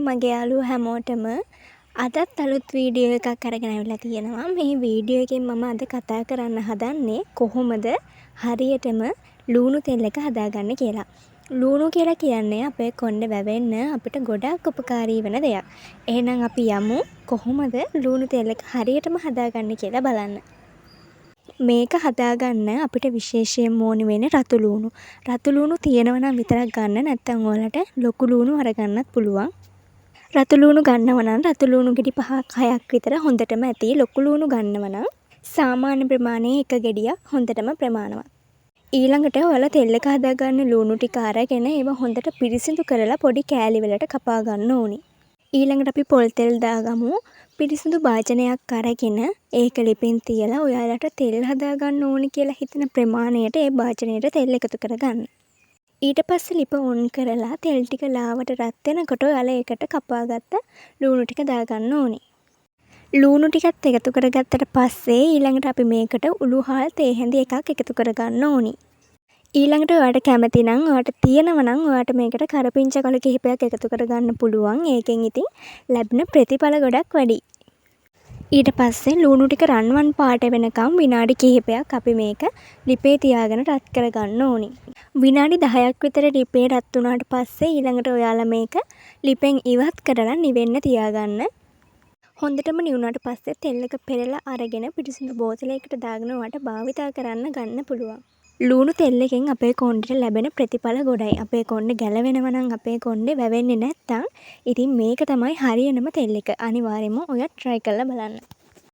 මගේ යාළුවෝ හැමෝටම අදත් අලුත් වීඩියෝ එකක් අරගෙන ඇවිල්ලා තියෙනවා. මේ වීඩියෝ එකෙන් මම අද කතා කරන්න හදන්නේ කොහොමද හරියටම ලූණු තෙල් එක හදාගන්නේ කියලා. ලූණු කියලා කියන්නේ අපේ කොණ්ඩේ වැවෙන්න අපිට ගොඩාක් උපකාරී වෙන දෙයක්. එහෙනම් අපි යමු කොහොමද ලූණු තෙල් එක හරියටම හදාගන්නේ කියලා බලන්න. මේක හදාගන්න අපිට විශේෂයෙන් ඕනි වෙන්නේ රතු ලූණු. රතු ලූණු තියෙනවා නම් විතරක් ගන්න, නැත්නම් ඔයාලට ලොකු ලූණු අරගන්නත් පුළුවන්. රතු ලූණු ගන්නව නම් රතු ලූණු ගෙඩි 5-6ක් විතර හොඳටම ඇති. ලොකු ලූණු ගන්නව නම් සාමාන්‍ය ප්‍රමාණයේ එක ගෙඩියක් හොඳටම ප්‍රමාණවත්. ඊළඟට ඔයාලා තෙල් එක හදාගන්න ලූණු ටික අරගෙන ඒවා හොඳට පිරිසිදු කරලා පොඩි කෑලි වලට කපා ගන්න ඕනි. ඊළඟට අපි පොල් තෙල් දාගමු. පිරිසිදු භාජනයක් අරගෙන ඒක ලිපින් තියලා ඔයාලට තෙල් හදාගන්න ඕනි කියලා හිතන ප්‍රමාණයට ඒ භාජනයට තෙල් එකතු කරගන්න. ඊට පස්සේ ලිප ඔන් කරලා තෙල් ටික ලාවට රත් වෙනකොට ඔයාලා ඒකට කපාගත්ත ලූණු ටික දාගන්න ඕනි. ලූණු ටිකත් එකතු කරගත්තට පස්සේ ඊළඟට අපි මේකට උළුහාල් තේ හැඳි එකක් එකතු කරගන්න ඕනි. ඊළඟට ඔයාලට කැමති නම් ඔයාලට තියෙනව නම් ඔයාලට මේකට කරපිංචා කොළ කිහිපයක් එකතු කරගන්න පුළුවන්. ඒකෙන් ඉතින් ලැබෙන ප්‍රතිඵල ගොඩක් වැඩි. ඊට පස්සේ ලූණු ටික රන්වන් පාට වෙනකම් විනාඩි කිහිපයක් අපි මේක ලිපේ තියාගෙන රත් කරගන්න ඕනි. විනාඩි 10ක් විතර ලිපේ රත් වුණාට පස්සේ ඊළඟට ඔයාලා මේක ලිපෙන් ඉවත් කරලා නිවෙන්න තියාගන්න. හොඳටම නිවුණාට පස්සේ තෙල් එක පෙරලා අරගෙන පිරිසිදු බෝතලයකට දාගෙන ඔයාලට භාවිතා කරන්න ගන්න පුළුවන්. ලූණු තෙල් එකෙන් අපේ කොණ්ඩේට ලැබෙන ප්‍රතිඵල ගොඩයි. අපේ කොණ්ඩේ ගැලවෙනවා නම් අපේ කොණ්ඩේ වැවෙන්නේ නැත්තම් ඉතින් මේක තමයි හරියනම තෙල් එක. අනිවාර්යයෙන්ම ඔයා try කරලා බලන්න.